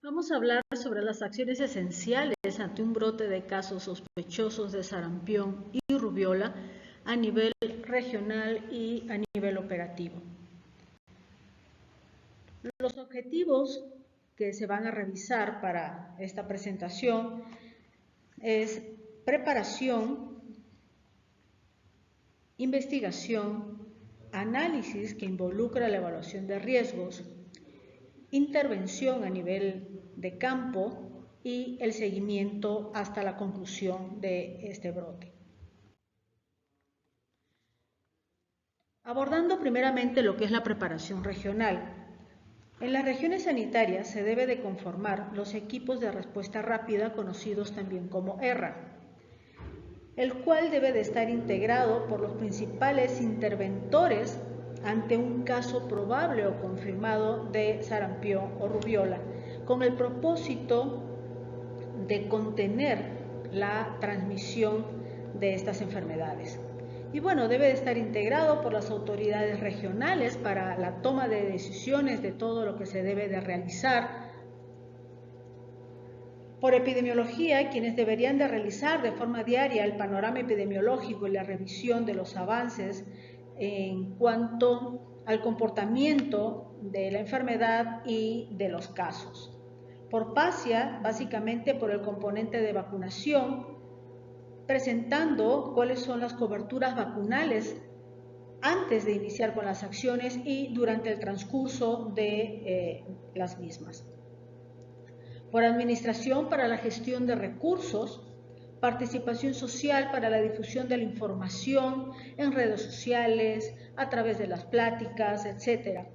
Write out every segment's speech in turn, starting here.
Vamos a hablar sobre las acciones esenciales ante un brote de casos sospechosos de sarampión y rubiola a nivel regional y a nivel operativo. Los objetivos que se van a revisar para esta presentación es preparación, investigación, análisis que involucra la evaluación de riesgos, intervención a nivel de campo y el seguimiento hasta la conclusión de este brote. Abordando primeramente lo que es la preparación regional. En las regiones sanitarias se debe de conformar los equipos de respuesta rápida, conocidos también como ERRA, el cual debe de estar integrado por los principales interventores ante un caso probable o confirmado de sarampión o rubiola, con el propósito de contener la transmisión de estas enfermedades. Y bueno, debe de estar integrado por las autoridades regionales para la toma de decisiones de todo lo que se debe de realizar. Por epidemiología, quienes deberían de realizar de forma diaria el panorama epidemiológico y la revisión de los avances en cuanto al comportamiento de la enfermedad y de los casos. Por PASIA, básicamente por el componente de vacunación, presentando cuáles son las coberturas vacunales antes de iniciar con las acciones y durante el transcurso de las mismas. Por administración para la gestión de recursos, participación social para la difusión de la información en redes sociales, a través de las pláticas, etc.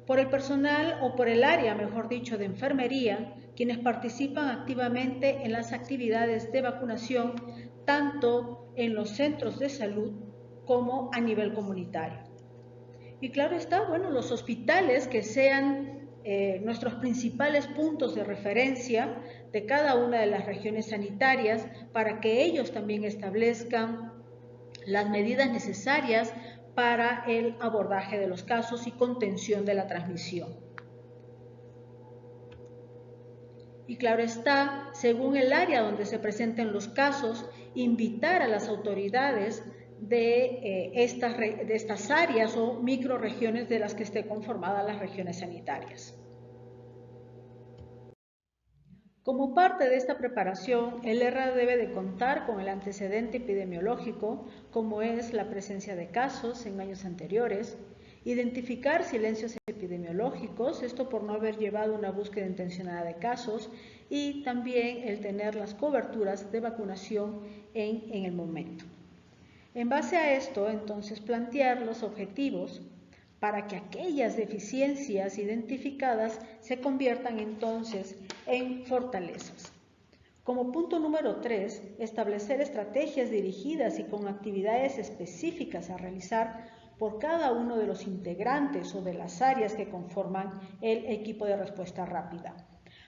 Por el personal o por el área, mejor dicho, de enfermería, quienes participan activamente en las actividades de vacunación, tanto en los centros de salud como a nivel comunitario. Y claro está, bueno, los hospitales que sean nuestros principales puntos de referencia de cada una de las regiones sanitarias para que ellos también establezcan las medidas necesarias para el abordaje de los casos y contención de la transmisión. Y claro está, según el área donde se presenten los casos, invitar a las autoridades de estas áreas o microrregiones de las que esté conformadas las regiones sanitarias. Como parte de esta preparación, el ERRA debe de contar con el antecedente epidemiológico, como es la presencia de casos en años anteriores, identificar silencios epidemiológicos, esto por no haber llevado una búsqueda intencionada de casos, y también el tener las coberturas de vacunación en el momento. En base a esto, entonces, plantear los objetivos para que aquellas deficiencias identificadas se conviertan entonces en fortalezas. Como punto número 3, establecer estrategias dirigidas y con actividades específicas a realizar por cada uno de los integrantes o de las áreas que conforman el equipo de respuesta rápida,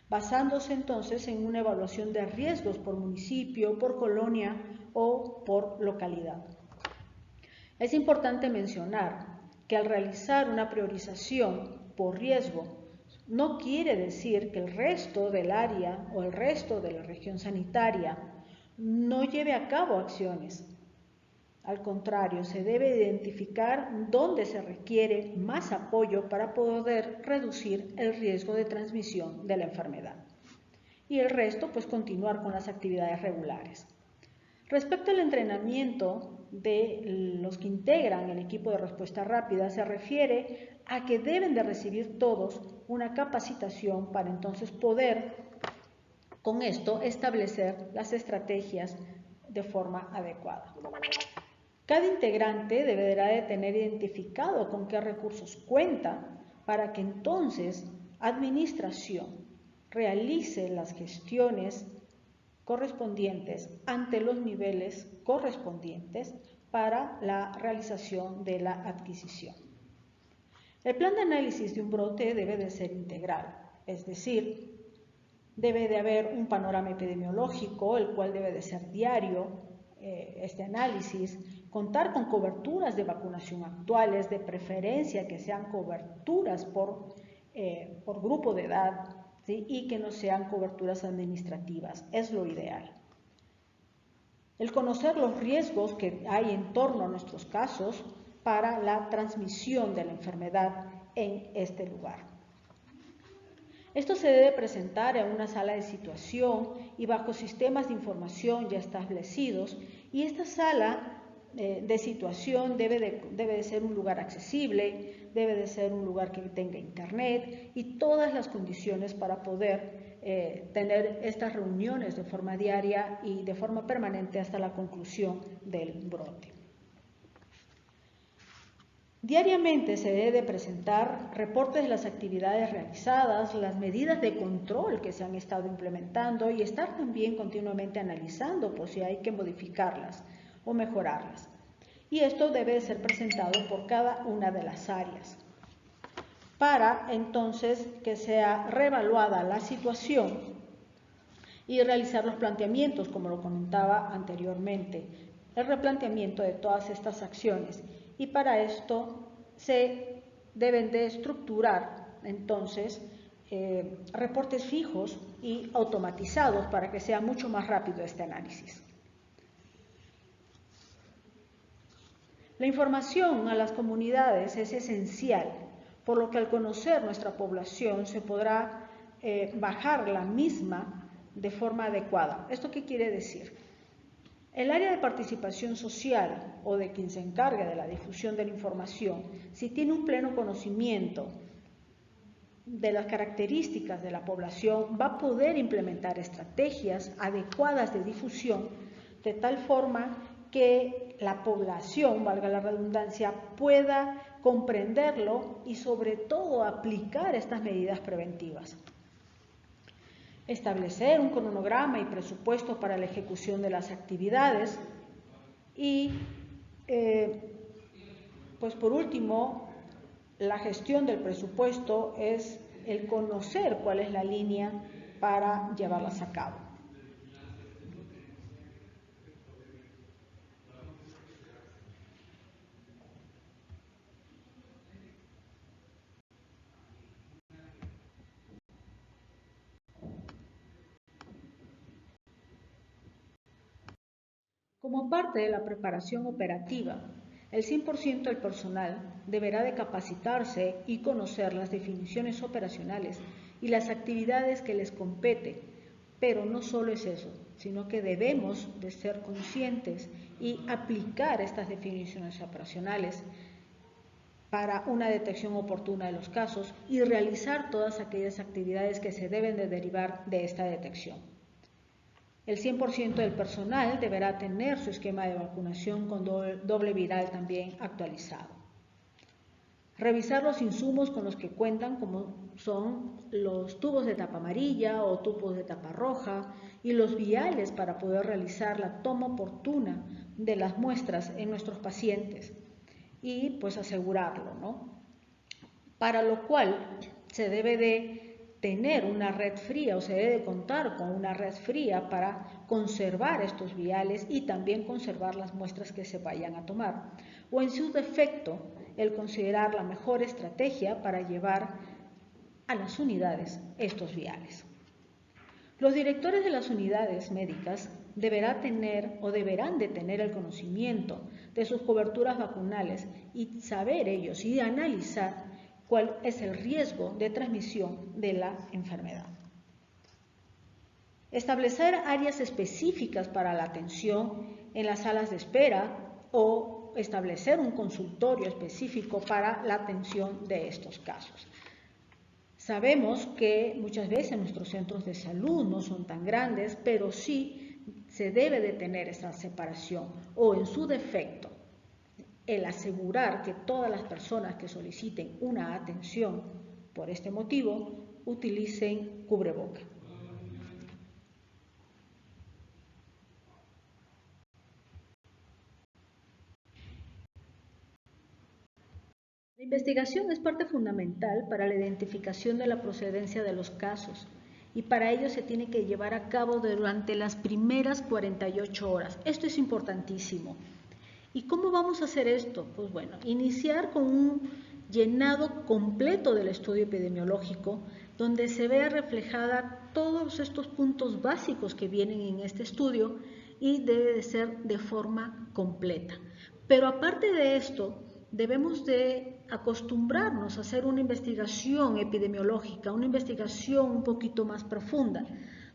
basándose entonces en una evaluación de riesgos por municipio, por colonia o por localidad. Es importante mencionar que al realizar una priorización por riesgo, no quiere decir que el resto del área o el resto de la región sanitaria no lleve a cabo acciones. Al contrario, se debe identificar dónde se requiere más apoyo para poder reducir el riesgo de transmisión de la enfermedad. Y el resto, pues continuar con las actividades regulares. Respecto al entrenamiento de los que integran el equipo de respuesta rápida, se refiere a que deben de recibir todos una capacitación para entonces poder, con esto, establecer las estrategias de forma adecuada. Cada integrante deberá de tener identificado con qué recursos cuenta para que entonces administración realice las gestiones correspondientes ante los niveles correspondientes para la realización de la adquisición. El plan de análisis de un brote debe de ser integral, es decir, debe de haber un panorama epidemiológico, el cual debe de ser diario, este análisis, contar con coberturas de vacunación actuales, de preferencia que sean coberturas por grupo de edad, ¿sí? Y que no sean coberturas administrativas, es lo ideal. El conocer los riesgos que hay en torno a nuestros casos para la transmisión de la enfermedad en este lugar. Esto se debe presentar en una sala de situación y bajo sistemas de información ya establecidos, y esta sala de situación debe de ser un lugar accesible, debe de ser un lugar que tenga internet y todas las condiciones para poder tener estas reuniones de forma diaria y de forma permanente hasta la conclusión del brote. Diariamente se debe presentar reportes de las actividades realizadas, las medidas de control que se han estado implementando y estar también continuamente analizando por si hay que modificarlas o mejorarlas. Y esto debe ser presentado por cada una de las áreas para entonces que sea reevaluada la situación y realizar los planteamientos, como lo comentaba anteriormente, el replanteamiento de todas estas acciones. Y para esto se deben de estructurar entonces reportes fijos y automatizados para que sea mucho más rápido este análisis. La información a las comunidades es esencial, por lo que al conocer nuestra población se podrá bajar la misma de forma adecuada. ¿Esto qué quiere decir? El área de participación social o de quien se encargue de la difusión de la información, si tiene un pleno conocimiento de las características de la población, va a poder implementar estrategias adecuadas de difusión de tal forma que la población, valga la redundancia, pueda comprenderlo y sobre todo aplicar estas medidas preventivas. Establecer un cronograma y presupuesto para la ejecución de las actividades y, pues por último, la gestión del presupuesto es el conocer cuál es la línea para llevarlas a cabo. Como parte de la preparación operativa, el 100% del personal deberá de capacitarse y conocer las definiciones operacionales y las actividades que les compete, pero no solo es eso, sino que debemos de ser conscientes y aplicar estas definiciones operacionales para una detección oportuna de los casos y realizar todas aquellas actividades que se deben de derivar de esta detección. El 100% del personal deberá tener su esquema de vacunación con doble viral también actualizado. Revisar los insumos con los que cuentan, como son los tubos de tapa amarilla o tubos de tapa roja y los viales para poder realizar la toma oportuna de las muestras en nuestros pacientes y pues asegurarlo, ¿no? Para lo cual se debe de tener una red fría o se debe contar con una red fría para conservar estos viales y también conservar las muestras que se vayan a tomar. O en su defecto, el considerar la mejor estrategia para llevar a las unidades estos viales. Los directores de las unidades médicas deberán de tener el conocimiento de sus coberturas vacunales y saber ellos y analizar cuál es el riesgo de transmisión de la enfermedad. Establecer áreas específicas para la atención en las salas de espera o establecer un consultorio específico para la atención de estos casos. Sabemos que muchas veces nuestros centros de salud no son tan grandes, pero sí se debe de tener esa separación o en su defecto el asegurar que todas las personas que soliciten una atención por este motivo utilicen cubreboca. La investigación es parte fundamental para la identificación de la procedencia de los casos y para ello se tiene que llevar a cabo durante las primeras 48 horas. Esto es importantísimo. ¿Y cómo vamos a hacer esto? Pues bueno, iniciar con un llenado completo del estudio epidemiológico donde se ve reflejada todos estos puntos básicos que vienen en este estudio y debe de ser de forma completa. Pero aparte de esto, debemos de acostumbrarnos a hacer una investigación epidemiológica, una investigación un poquito más profunda,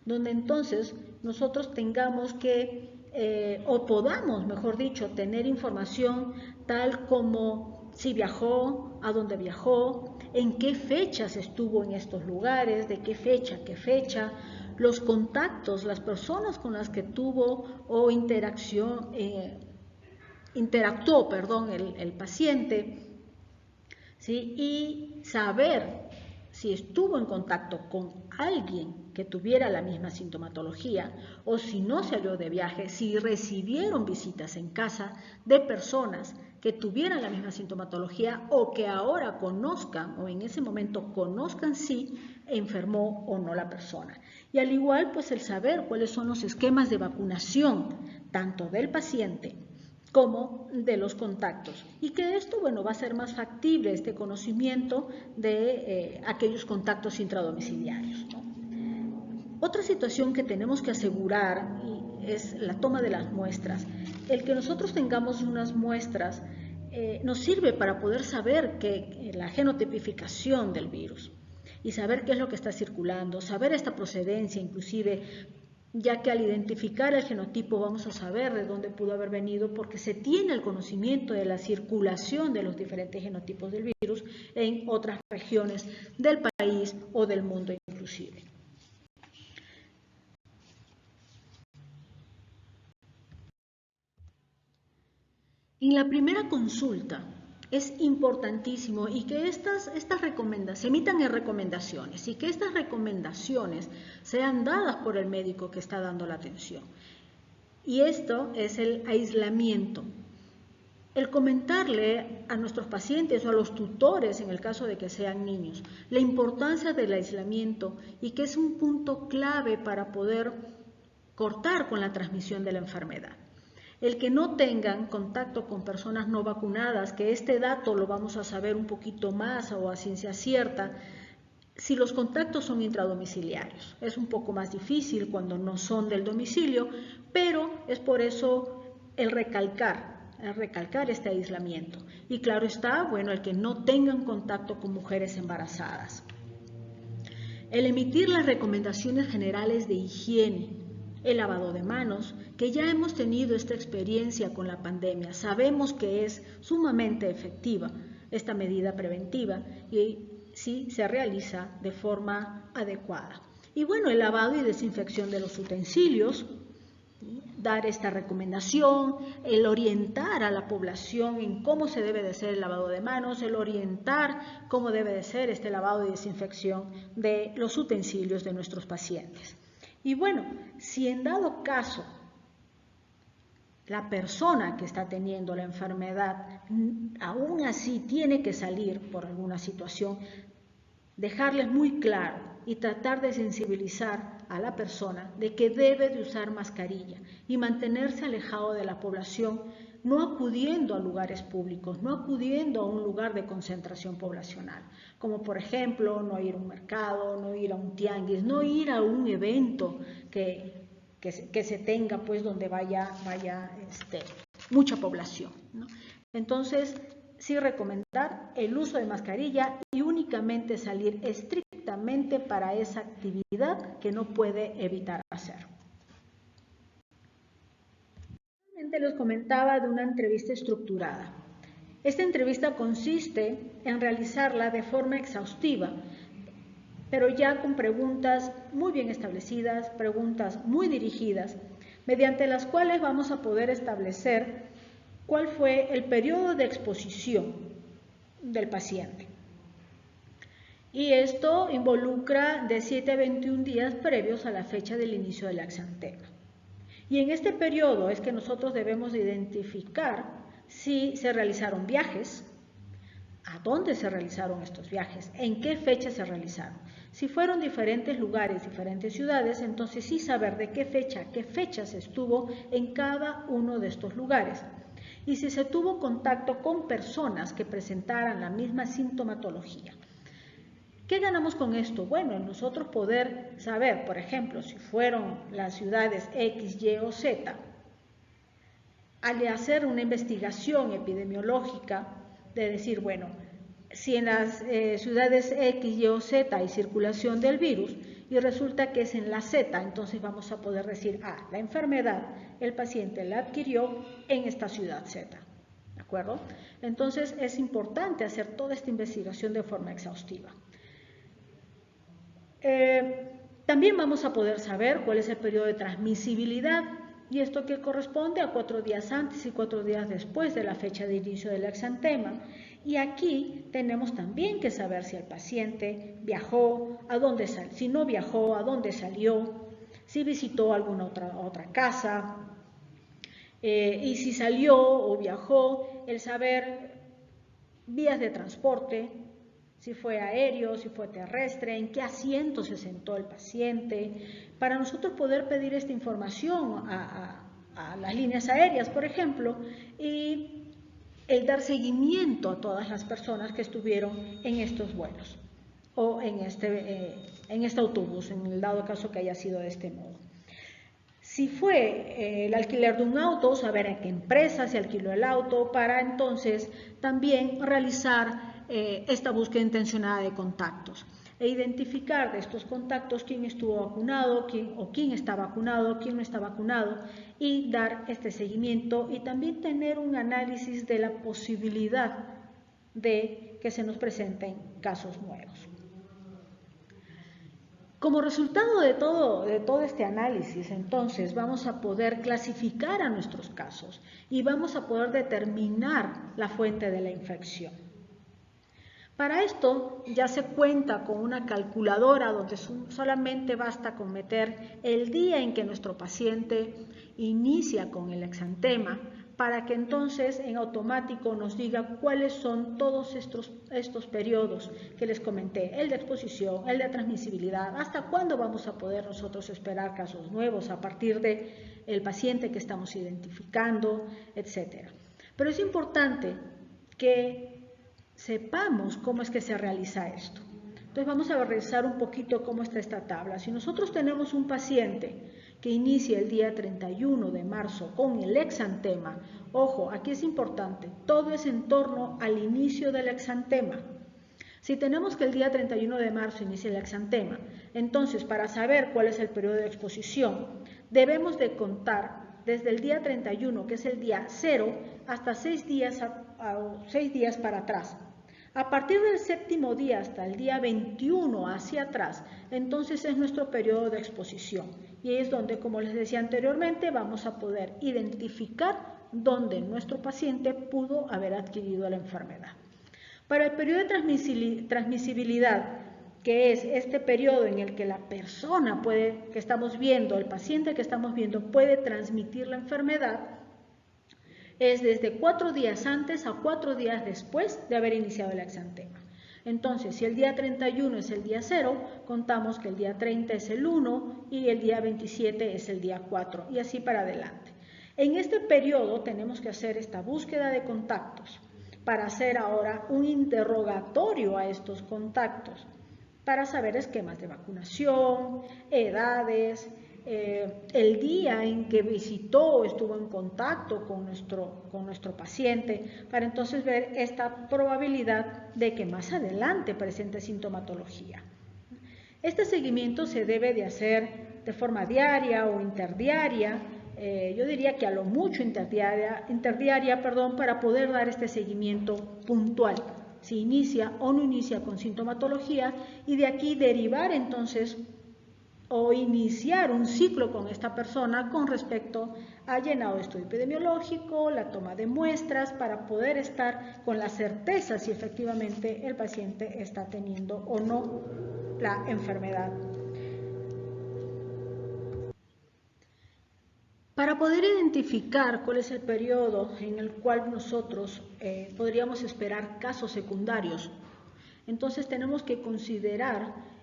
donde entonces nosotros tengamos que, o podamos, mejor dicho, tener información tal como si viajó, a dónde viajó, en qué fechas estuvo en estos lugares, de qué fecha, los contactos, las personas con las que tuvo o interactuó, el paciente, ¿sí? Y saber si estuvo en contacto con alguien que tuviera la misma sintomatología o si no salió de viaje, si recibieron visitas en casa de personas que tuvieran la misma sintomatología o que ahora conozcan o en ese momento conozcan si enfermó o no la persona. Y al igual, pues el saber cuáles son los esquemas de vacunación, tanto del paciente como de los contactos, y que esto, bueno, va a ser más factible este conocimiento de aquellos contactos intradomiciliarios, ¿no? Otra situación que tenemos que asegurar es la toma de las muestras. El que nosotros tengamos unas muestras nos sirve para poder saber que la genotipificación del virus y saber qué es lo que está circulando, saber esta procedencia inclusive, ya que al identificar el genotipo vamos a saber de dónde pudo haber venido porque se tiene el conocimiento de la circulación de los diferentes genotipos del virus en otras regiones del país o del mundo inclusive. En la primera consulta es importantísimo y que estas recomendaciones se emitan en recomendaciones y que estas recomendaciones sean dadas por el médico que está dando la atención. Y esto es el aislamiento. El comentarle a nuestros pacientes o a los tutores, en el caso de que sean niños, la importancia del aislamiento y que es un punto clave para poder cortar con la transmisión de la enfermedad. El que no tengan contacto con personas no vacunadas, que este dato lo vamos a saber un poquito más o a ciencia cierta, si los contactos son intradomiciliarios. Es un poco más difícil cuando no son del domicilio, pero es por eso el recalcar este aislamiento. Y claro está, bueno, el que no tengan contacto con mujeres embarazadas. El emitir las recomendaciones generales de higiene, el lavado de manos, que ya hemos tenido esta experiencia con la pandemia, sabemos que es sumamente efectiva esta medida preventiva y sí se realiza de forma adecuada. Y bueno, el lavado y desinfección de los utensilios, dar esta recomendación, el orientar a la población en cómo se debe de hacer el lavado de manos, el orientar cómo debe de ser este lavado y desinfección de los utensilios de nuestros pacientes. Y bueno, si en dado caso la persona que está teniendo la enfermedad aún así tiene que salir por alguna situación, dejarles muy claro y tratar de sensibilizar a la persona de que debe de usar mascarilla y mantenerse alejado de la población, no acudiendo a lugares públicos, no acudiendo a un lugar de concentración poblacional, como por ejemplo no ir a un mercado, no ir a un tianguis, no ir a un evento que se tenga pues donde vaya mucha población, ¿no? Entonces, sí recomendar el uso de mascarilla y únicamente salir estrictamente para esa actividad que no puede evitar hacer. Les comentaba de una entrevista estructurada. Esta entrevista consiste en realizarla de forma exhaustiva, pero ya con preguntas muy bien establecidas, preguntas muy dirigidas, mediante las cuales vamos a poder establecer cuál fue el periodo de exposición del paciente. Y esto involucra de 7 a 21 días previos a la fecha del inicio del exantema. Y en este periodo es que nosotros debemos identificar si se realizaron viajes, a dónde se realizaron estos viajes, en qué fecha se realizaron. Si fueron diferentes lugares, diferentes ciudades, entonces sí saber de qué fecha se estuvo en cada uno de estos lugares. Y si se tuvo contacto con personas que presentaran la misma sintomatología. ¿Qué ganamos con esto? Bueno, nosotros poder saber, por ejemplo, si fueron las ciudades X, Y o Z, al hacer una investigación epidemiológica, de decir, bueno, si en las ciudades X, Y o Z hay circulación del virus y resulta que es en la Z, entonces vamos a poder decir, la enfermedad el paciente la adquirió en esta ciudad Z, ¿de acuerdo? Entonces es importante hacer toda esta investigación de forma exhaustiva. También vamos a poder saber cuál es el periodo de transmisibilidad, y esto que corresponde a 4 días antes y 4 días después de la fecha de inicio del exantema. Y aquí tenemos también que saber si el paciente viajó, a dónde salió, si no viajó, a dónde salió, si visitó alguna otra casa, y si salió o viajó, el saber vías de transporte, si fue aéreo, si fue terrestre, en qué asiento se sentó el paciente, para nosotros poder pedir esta información a las líneas aéreas, por ejemplo, y el dar seguimiento a todas las personas que estuvieron en estos vuelos o en este autobús, en el dado caso que haya sido de este modo. Si fue el alquiler de un auto, saber a qué empresa se alquiló el auto, para entonces también realizar esta búsqueda intencionada de contactos e identificar de estos contactos quién estuvo vacunado, quién está vacunado, quién no está vacunado, y dar este seguimiento y también tener un análisis de la posibilidad de que se nos presenten casos nuevos. Como resultado de todo este análisis, entonces, vamos a poder clasificar a nuestros casos y vamos a poder determinar la fuente de la infección. Para esto ya se cuenta con una calculadora donde solamente basta con meter el día en que nuestro paciente inicia con el exantema, para que entonces en automático nos diga cuáles son todos estos periodos que les comenté, el de exposición, el de transmisibilidad, hasta cuándo vamos a poder nosotros esperar casos nuevos a partir del paciente que estamos identificando, etc. Pero es importante que sepamos cómo es que se realiza esto. Entonces vamos a revisar un poquito cómo está esta tabla. Si nosotros tenemos un paciente que inicia el día 31 de marzo con el exantema, ojo, aquí es importante, todo es en torno al inicio del exantema. Si tenemos que el día 31 de marzo inicia el exantema, entonces para saber cuál es el periodo de exposición, debemos de contar desde el día 31, que es el día 0, hasta 6 días para atrás. A partir del 7º día hasta el día 21 hacia atrás, entonces es nuestro periodo de exposición. Y es donde, como les decía anteriormente, vamos a poder identificar dónde nuestro paciente pudo haber adquirido la enfermedad. Para el periodo de transmisibilidad, que es este periodo en el que la persona que estamos viendo, el paciente que estamos viendo, puede transmitir la enfermedad, es desde 4 días antes a 4 días después de haber iniciado el exantema. Entonces, si el día 31 es el día 0, contamos que el día 30 es el 1 y el día 27 es el día 4 y así para adelante. En este periodo tenemos que hacer esta búsqueda de contactos para hacer ahora un interrogatorio a estos contactos para saber esquemas de vacunación, edades, el día en que visitó o estuvo en contacto con nuestro paciente, para entonces ver esta probabilidad de que más adelante presente sintomatología. Este seguimiento se debe de hacer de forma diaria o interdiaria, yo diría que a lo mucho interdiaria, para poder dar este seguimiento puntual, si inicia o no inicia con sintomatología, y de aquí derivar entonces o iniciar un ciclo con esta persona con respecto al llenado de estudio epidemiológico, la toma de muestras, para poder estar con la certeza si efectivamente el paciente está teniendo o no la enfermedad. Para poder identificar cuál es el periodo en el cual nosotros podríamos esperar casos secundarios, entonces tenemos que considerar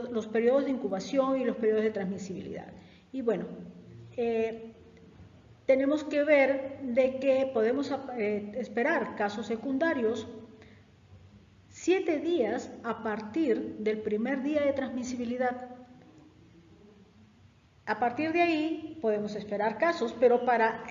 los periodos de incubación y los periodos de transmisibilidad. Y bueno, tenemos que ver de que podemos esperar casos secundarios 7 días a partir del primer día de transmisibilidad. A partir de ahí podemos esperar casos, pero para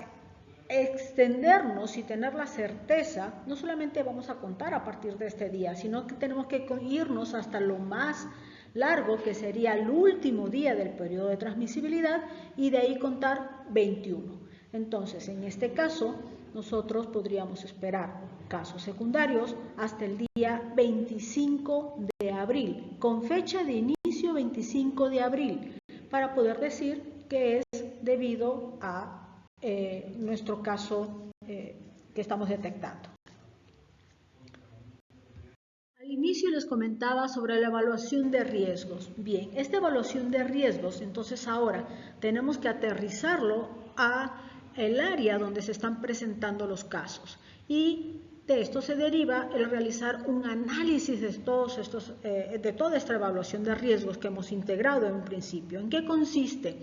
extendernos y tener la certeza, no solamente vamos a contar a partir de este día, sino que tenemos que irnos hasta lo más largo, que sería el último día del periodo de transmisibilidad, y de ahí contar 21. Entonces, en este caso, nosotros podríamos esperar casos secundarios hasta el día 25 de abril, con fecha de inicio 25 de abril, para poder decir que es debido a nuestro caso que estamos detectando. Al inicio les comentaba sobre la evaluación de riesgos. Bien, esta evaluación de riesgos, entonces ahora tenemos que aterrizarlo a el área donde se están presentando los casos, y de esto se deriva el realizar un análisis de todos estos, de toda esta evaluación de riesgos que hemos integrado en un principio. ¿En qué consiste?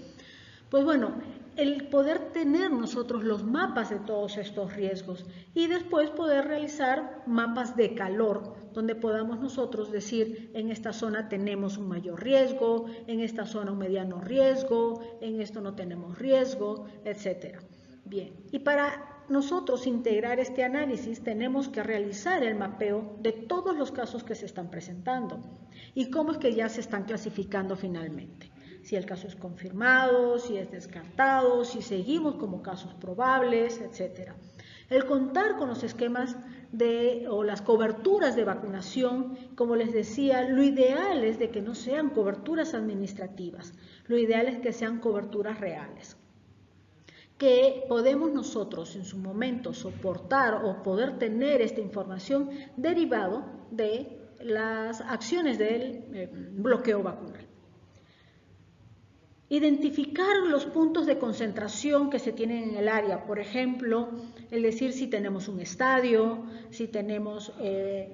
Pues bueno, el poder tener nosotros los mapas de todos estos riesgos y después poder realizar mapas de calor, donde podamos nosotros decir en esta zona tenemos un mayor riesgo, en esta zona un mediano riesgo, en esto no tenemos riesgo, etc. Bien, y para nosotros integrar este análisis tenemos que realizar el mapeo de todos los casos que se están presentando y cómo es que ya se están clasificando finalmente. Si el caso es confirmado, si es descartado, si seguimos como casos probables, etc. El contar con los esquemas o las coberturas de vacunación, como les decía, lo ideal es de que no sean coberturas administrativas, lo ideal es que sean coberturas reales, que podemos nosotros en su momento soportar o poder tener esta información derivado de las acciones del bloqueo vacunal. Identificar los puntos de concentración que se tienen en el área, por ejemplo, el decir si tenemos un estadio, si tenemos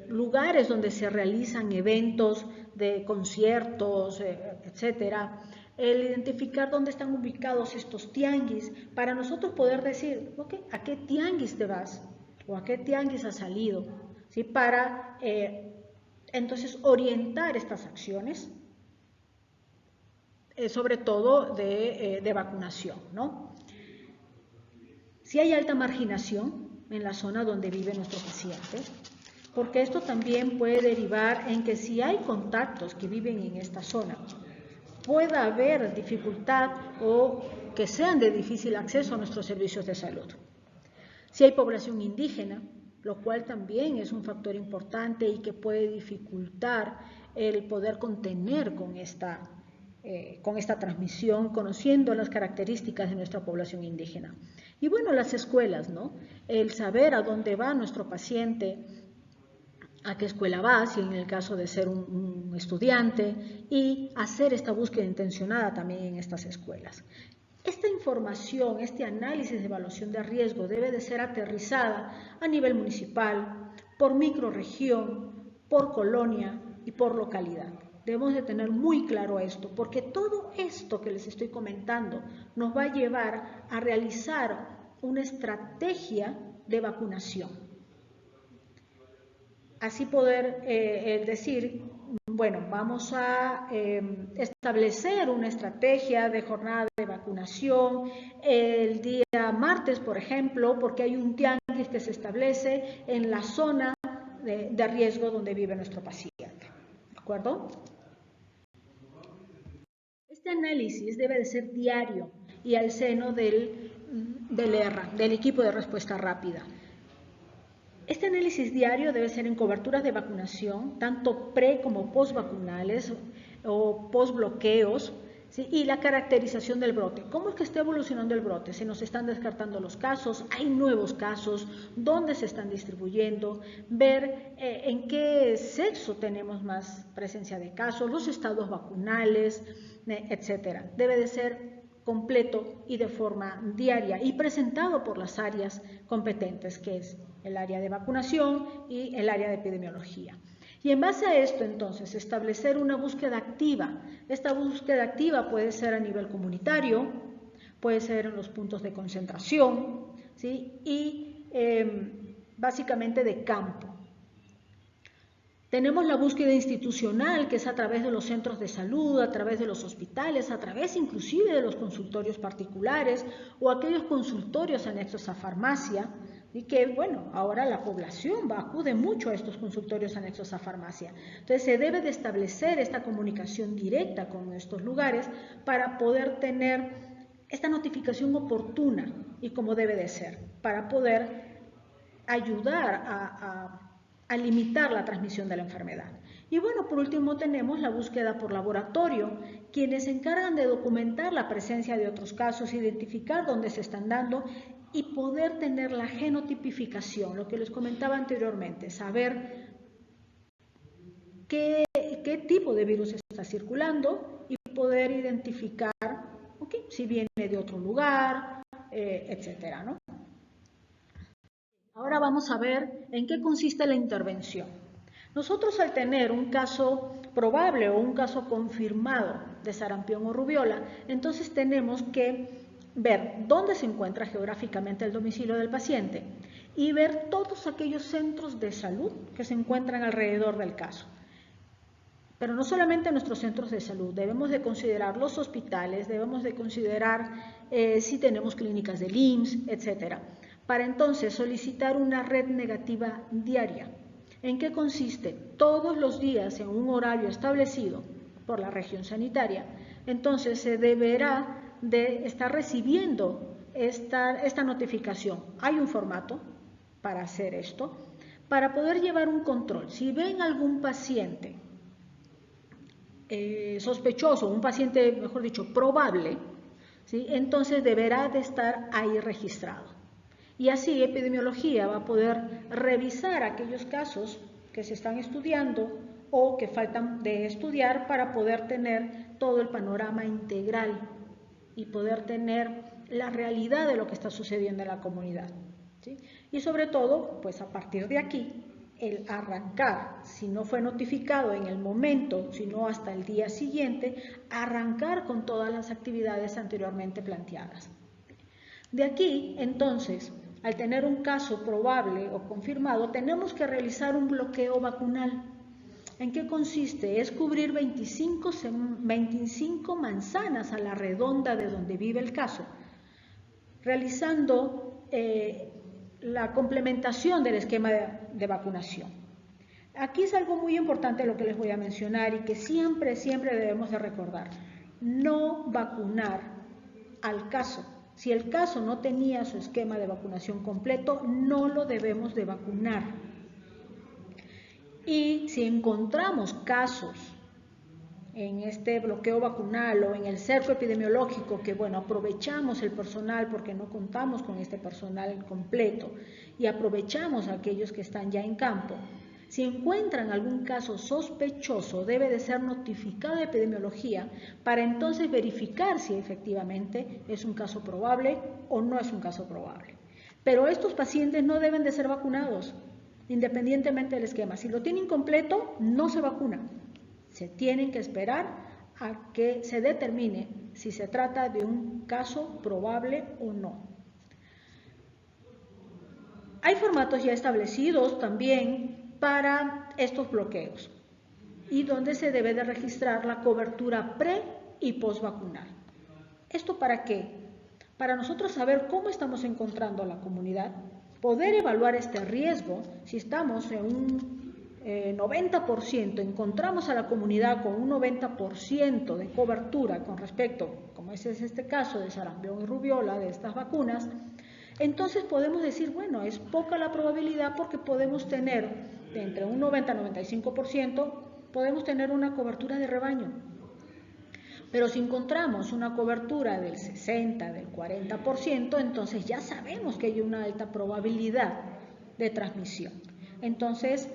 lugares donde se realizan eventos de conciertos, etcétera. El identificar dónde están ubicados estos tianguis, para nosotros poder decir, okay, ¿a qué tianguis te vas? ¿O a qué tianguis has salido? ¿Sí? Para entonces orientar estas acciones, sobre todo de vacunación, ¿no? Si hay alta marginación en la zona donde vive nuestro paciente, porque esto también puede derivar en que si hay contactos que viven en esta zona, pueda haber dificultad o que sean de difícil acceso a nuestros servicios de salud. Si hay población indígena, lo cual también es un factor importante y que puede dificultar el poder contener con esta transmisión, conociendo las características de nuestra población indígena. Y bueno, las escuelas, ¿no? El saber a dónde va nuestro paciente, a qué escuela va, si en el caso de ser un estudiante, y hacer esta búsqueda intencionada también en estas escuelas. Esta información, este análisis de evaluación de riesgo debe de ser aterrizada a nivel municipal, por microrregión, por colonia y por localidad. Debemos de tener muy claro esto, porque todo esto que les estoy comentando nos va a llevar a realizar una estrategia de vacunación. Así poder decir, bueno, vamos a establecer una estrategia de jornada de vacunación el día martes, por ejemplo, porque hay un tianguis que se establece en la zona de riesgo donde vive nuestro paciente. ¿De acuerdo? Este análisis debe de ser diario y al seno del ERRA, del equipo de respuesta rápida. Este análisis diario debe ser en coberturas de vacunación, tanto pre como post vacunales o post bloqueos, ¿sí? Y la caracterización del brote. ¿Cómo es que está evolucionando el brote? ¿Se nos están descartando los casos? ¿Hay nuevos casos? ¿Dónde se están distribuyendo? Ver en qué sexo tenemos más presencia de casos, los estados vacunales, etcétera. Debe de ser completo y de forma diaria y presentado por las áreas competentes, que es el área de vacunación y el área de epidemiología. Y en base a esto, entonces, establecer una búsqueda activa. Esta búsqueda activa puede ser a nivel comunitario, puede ser en los puntos de concentración, ¿sí? Y básicamente de campo. Tenemos la búsqueda institucional, que es a través de los centros de salud, a través de los hospitales, a través inclusive de los consultorios particulares o aquellos consultorios anexos a farmacia, y que, bueno, ahora la población acude mucho a estos consultorios anexos a farmacia. Entonces, se debe de establecer esta comunicación directa con estos lugares para poder tener esta notificación oportuna y como debe de ser, para poder ayudar a limitar la transmisión de la enfermedad. Y bueno, por último tenemos la búsqueda por laboratorio, quienes se encargan de documentar la presencia de otros casos, identificar dónde se están dando y poder tener la genotipificación, lo que les comentaba anteriormente, saber qué tipo de virus está circulando y poder identificar si viene de otro lugar, etcétera, ¿no? Ahora vamos a ver en qué consiste la intervención. Nosotros al tener un caso probable o un caso confirmado de sarampión o rubiola, entonces tenemos que ver dónde se encuentra geográficamente el domicilio del paciente y ver todos aquellos centros de salud que se encuentran alrededor del caso. Pero no solamente nuestros centros de salud, debemos de considerar los hospitales, debemos de considerar si tenemos clínicas del IMSS, etcétera, para entonces solicitar una red negativa diaria. ¿En qué consiste? Todos los días en un horario establecido por la región sanitaria, entonces se deberá de estar recibiendo esta notificación. Hay un formato para hacer esto, para poder llevar un control. Si ven algún paciente sospechoso, un paciente, mejor dicho, probable, ¿sí? Entonces deberá de estar ahí registrado. Y así epidemiología va a poder revisar aquellos casos que se están estudiando o que faltan de estudiar para poder tener todo el panorama integral y poder tener la realidad de lo que está sucediendo en la comunidad, ¿sí? Y sobre todo, pues a partir de aquí, el arrancar, si no fue notificado en el momento, sino hasta el día siguiente, arrancar con todas las actividades anteriormente planteadas. De aquí, entonces, al tener un caso probable o confirmado, tenemos que realizar un bloqueo vacunal. ¿En qué consiste? Es cubrir 25 manzanas a la redonda de donde vive el caso, realizando la complementación del esquema de vacunación. Aquí es algo muy importante lo que les voy a mencionar y que siempre debemos de recordar. No vacunar al caso. Si el caso no tenía su esquema de vacunación completo, no lo debemos de vacunar. Y si encontramos casos en este bloqueo vacunal o en el cerco epidemiológico, que bueno, aprovechamos el personal porque no contamos con este personal completo y aprovechamos a aquellos que están ya en campo, si encuentran algún caso sospechoso, debe de ser notificado a epidemiología para entonces verificar si efectivamente es un caso probable o no es un caso probable. Pero estos pacientes no deben de ser vacunados, independientemente del esquema. Si lo tienen completo, no se vacuna. Se tienen que esperar a que se determine si se trata de un caso probable o no. Hay formatos ya establecidos también para estos bloqueos y donde se debe de registrar la cobertura pre y postvacunal. ¿Esto para qué? Para nosotros saber cómo estamos encontrando a la comunidad, poder evaluar este riesgo. Si estamos en un 90%, encontramos a la comunidad con un 90% de cobertura con respecto, como es este caso de sarampión y rubiola, de estas vacunas, entonces podemos decir, bueno, es poca la probabilidad porque podemos tener de entre un 90 y 95%, podemos tener una cobertura de rebaño. Pero si encontramos una cobertura del 60, del 40%, entonces ya sabemos que hay una alta probabilidad de transmisión. Entonces,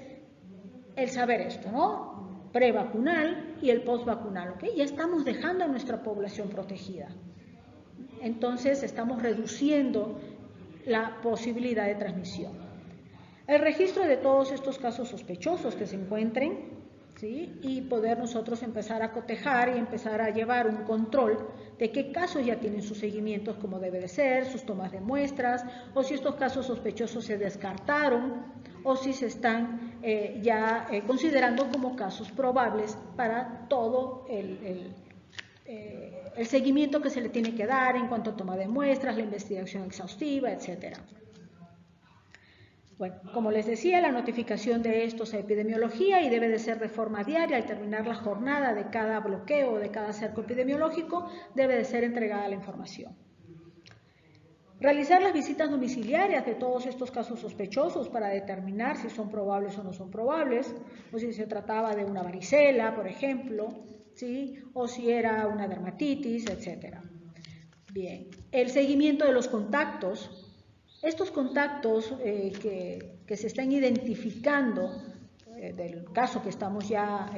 el saber esto, ¿no? Prevacunal y el postvacunal, ¿ok? Ya estamos dejando a nuestra población protegida. Entonces, estamos reduciendo la posibilidad de transmisión. El registro de todos estos casos sospechosos que se encuentren ¿sí? Y poder nosotros empezar a cotejar y empezar a llevar un control de qué casos ya tienen sus seguimientos como debe de ser, sus tomas de muestras, o si estos casos sospechosos se descartaron, o si se están considerando como casos probables para todo el seguimiento que se le tiene que dar en cuanto a toma de muestras, la investigación exhaustiva, etcétera. Bueno, como les decía, la notificación de estos a epidemiología y debe de ser de forma diaria. Al terminar la jornada de cada bloqueo o de cada cerco epidemiológico, debe de ser entregada la información. Realizar las visitas domiciliarias de todos estos casos sospechosos para determinar si son probables o no son probables, o si se trataba de una varicela, por ejemplo, ¿sí? O si era una dermatitis, etc. Bien, el seguimiento de los contactos. Estos contactos que se están identificando del caso que estamos ya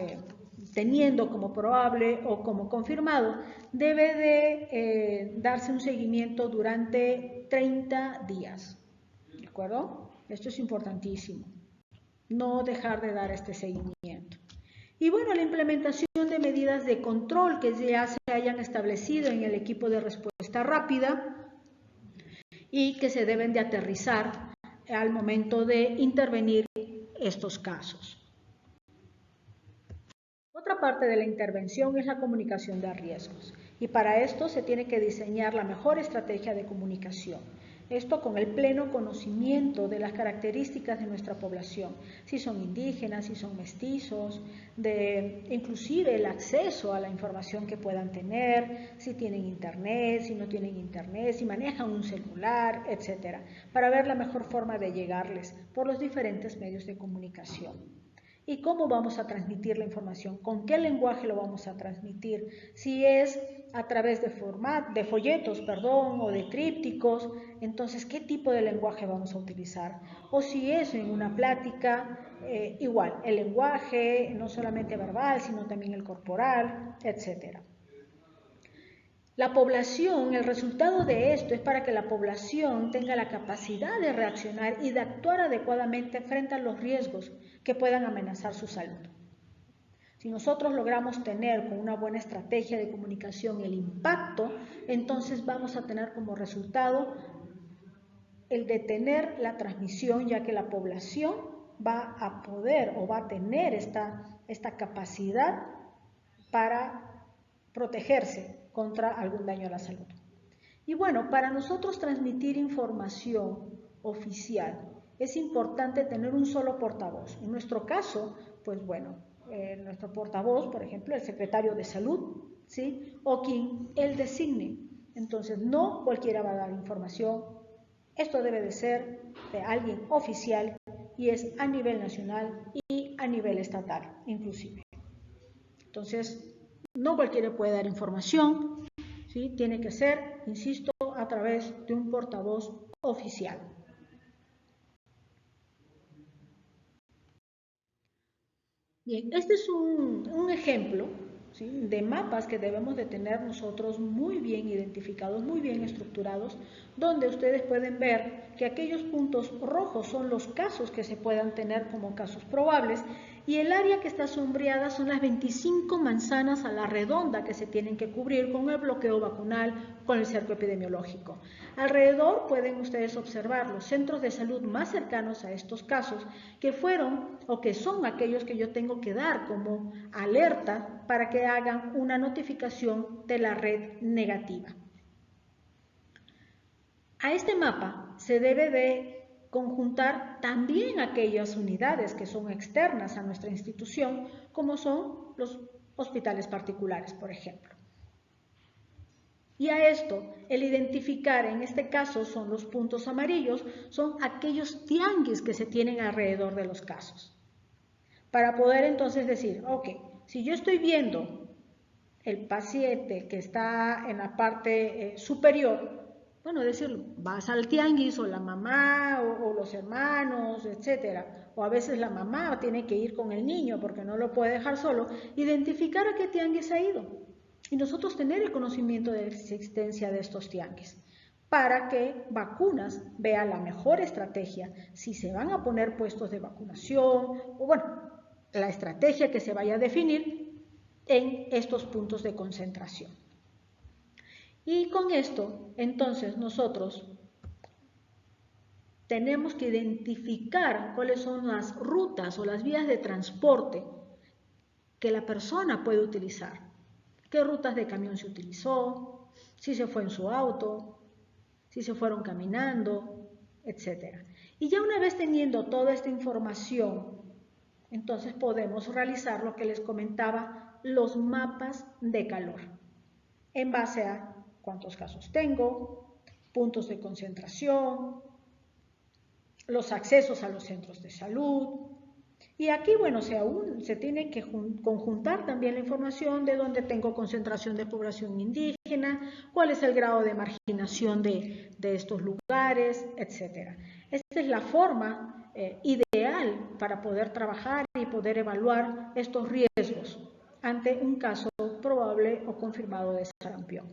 teniendo como probable o como confirmado, debe de darse un seguimiento durante 30 días. ¿De acuerdo? Esto es importantísimo. No dejar de dar este seguimiento. Y bueno, la implementación de medidas de control que ya se hayan establecido en el equipo de respuesta rápida y que se deben de aterrizar al momento de intervenir estos casos. Otra parte de la intervención es la comunicación de riesgos y para esto se tiene que diseñar la mejor estrategia de comunicación. Esto con el pleno conocimiento de las características de nuestra población, si son indígenas, si son mestizos, de inclusive el acceso a la información que puedan tener, si tienen internet, si no tienen internet, si manejan un celular, etcétera, para ver la mejor forma de llegarles por los diferentes medios de comunicación. ¿Y cómo vamos a transmitir la información? ¿Con qué lenguaje lo vamos a transmitir? Si es a través de folletos, o de trípticos, entonces, ¿qué tipo de lenguaje vamos a utilizar? O si es en una plática, igual, el lenguaje, no solamente verbal, sino también el corporal, etc. La población, el resultado de esto es para que la población tenga la capacidad de reaccionar y de actuar adecuadamente frente a los riesgos que puedan amenazar su salud. Si nosotros logramos tener con una buena estrategia de comunicación el impacto, entonces vamos a tener como resultado el detener la transmisión, ya que la población va a poder o va a tener esta capacidad para protegerse contra algún daño a la salud. Y bueno, para nosotros transmitir información oficial es importante tener un solo portavoz. En nuestro caso, pues bueno, nuestro portavoz, por ejemplo, el secretario de salud, ¿sí? O quien él designe. Entonces, no cualquiera va a dar información. Esto debe de ser de alguien oficial y es a nivel nacional y a nivel estatal, inclusive. Entonces, no cualquiera puede dar información, ¿sí? Tiene que ser, insisto, a través de un portavoz oficial. Bien, este es un ejemplo, ¿sí? De mapas que debemos de tener nosotros muy bien identificados, muy bien estructurados, donde ustedes pueden ver que aquellos puntos rojos son los casos que se puedan tener como casos probables y el área que está sombreada son las 25 manzanas a la redonda que se tienen que cubrir con el bloqueo vacunal, con el cerco epidemiológico. Alrededor pueden ustedes observar los centros de salud más cercanos a estos casos que fueron o que son aquellos que yo tengo que dar como alerta para que hagan una notificación de la red negativa. A este mapa se debe de conjuntar también aquellas unidades que son externas a nuestra institución, como son los hospitales particulares, por ejemplo. Y a esto, el identificar, en este caso son los puntos amarillos, son aquellos tianguis que se tienen alrededor de los casos. Para poder entonces decir, ok, si yo estoy viendo el paciente que está en la parte superior, bueno, decirlo, vas al tianguis o la mamá o los hermanos, etcétera, o a veces la mamá tiene que ir con el niño porque no lo puede dejar solo, identificar a qué tianguis ha ido y nosotros tener el conocimiento de la existencia de estos tianguis para que vacunas vea la mejor estrategia, si se van a poner puestos de vacunación o bueno, la estrategia que se vaya a definir en estos puntos de concentración. Y con esto, entonces, nosotros tenemos que identificar cuáles son las rutas o las vías de transporte que la persona puede utilizar. ¿Qué rutas de camión se utilizó? Si se fue en su auto, si se fueron caminando, etc. Y ya una vez teniendo toda esta información, entonces podemos realizar lo que les comentaba, los mapas de calor, en base a cuántos casos tengo, puntos de concentración, los accesos a los centros de salud. Y aquí, bueno, se tiene que conjuntar también la información de dónde tengo concentración de población indígena, cuál es el grado de marginación de estos lugares, etc. Esta es la forma ideal para poder trabajar y poder evaluar estos riesgos ante un caso probable o confirmado de sarampión.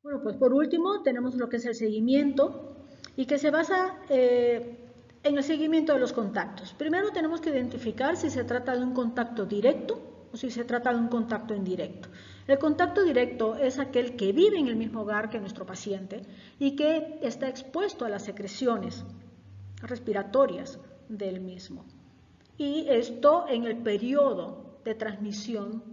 Bueno, pues por último tenemos lo que es el seguimiento y que se basa en el seguimiento de los contactos. Primero tenemos que identificar si se trata de un contacto directo o si se trata de un contacto indirecto. El contacto directo es aquel que vive en el mismo hogar que nuestro paciente y que está expuesto a las secreciones respiratorias del mismo. Y esto en el periodo de transmisión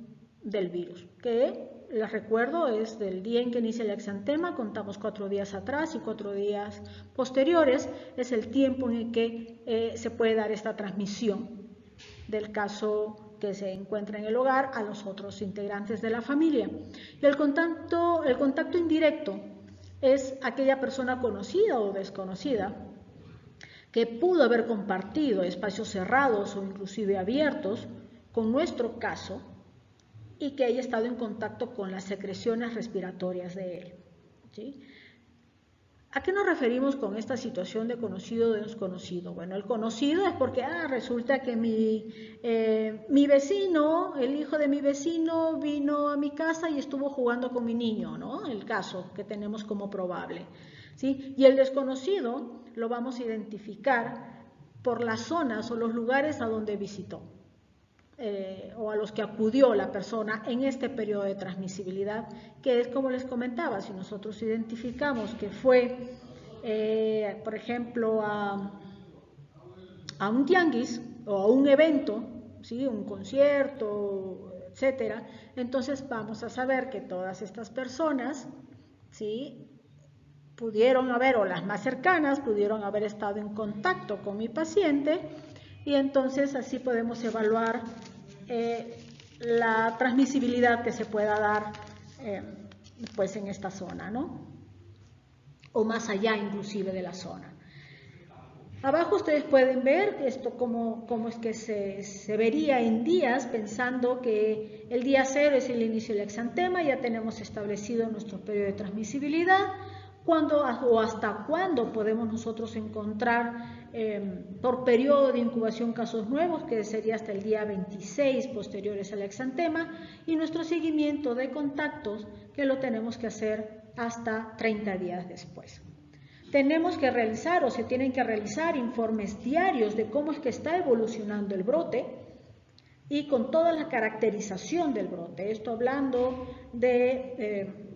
del virus, que les recuerdo es del día en que inicia el exantema, contamos 4 días atrás y 4 días posteriores, es el tiempo en el que se puede dar esta transmisión del caso que se encuentra en el hogar a los otros integrantes de la familia. Y el contacto indirecto es aquella persona conocida o desconocida que pudo haber compartido espacios cerrados o inclusive abiertos con nuestro caso y que haya estado en contacto con las secreciones respiratorias de él. ¿Sí? ¿A qué nos referimos con esta situación de conocido o de desconocido? Bueno, el conocido es porque resulta que mi vecino, el hijo de mi vecino vino a mi casa y estuvo jugando con mi niño, ¿no? El caso que tenemos como probable. ¿Sí? Y el desconocido lo vamos a identificar por las zonas o los lugares a donde visitó. O a los que acudió la persona en este periodo de transmisibilidad, que es como les comentaba, si nosotros identificamos que fue, por ejemplo, a un tianguis o a un evento, ¿sí? Un concierto, etcétera, entonces vamos a saber que todas estas personas, ¿sí? Pudieron haber, o las más cercanas, pudieron haber estado en contacto con mi paciente y entonces así podemos evaluar la transmisibilidad que se pueda dar pues en esta zona, ¿no? O más allá inclusive de la zona. Abajo ustedes pueden ver esto cómo es que se vería en días, pensando que el día 0 es el inicio del exantema, ya tenemos establecido nuestro periodo de transmisibilidad, cuándo o hasta cuándo podemos nosotros encontrar por periodo de incubación casos nuevos, que sería hasta el día 26 posteriores al exantema, y nuestro seguimiento de contactos, que lo tenemos que hacer hasta 30 días después. Tenemos que realizar o se tienen que realizar informes diarios de cómo es que está evolucionando el brote y con toda la caracterización del brote. Esto hablando de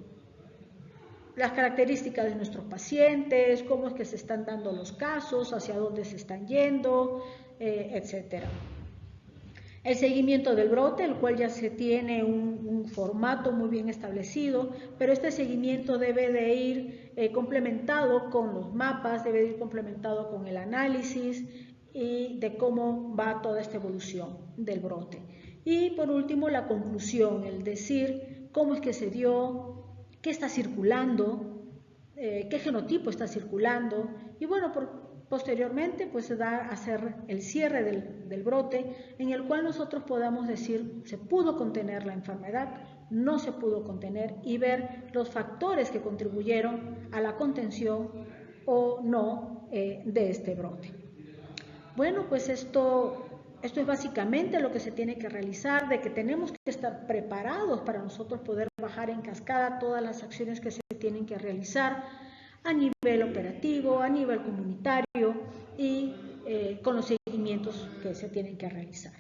las características de nuestros pacientes, cómo es que se están dando los casos, hacia dónde se están yendo, etcétera. El seguimiento del brote, el cual ya se tiene un formato muy bien establecido, pero este seguimiento debe de ir complementado con los mapas, debe de ir complementado con el análisis y de cómo va toda esta evolución del brote. Y por último, la conclusión, el decir cómo es que se dio, qué está circulando, qué genotipo está circulando, y bueno, posteriormente pues se da a hacer el cierre del brote, en el cual nosotros podamos decir se pudo contener la enfermedad, no se pudo contener, y ver los factores que contribuyeron a la contención o no de este brote. Bueno, pues esto es básicamente lo que se tiene que realizar, de que tenemos que estar preparados para nosotros poder bajar en cascada todas las acciones que se tienen que realizar a nivel operativo, a nivel comunitario y con los seguimientos se tienen que realizar.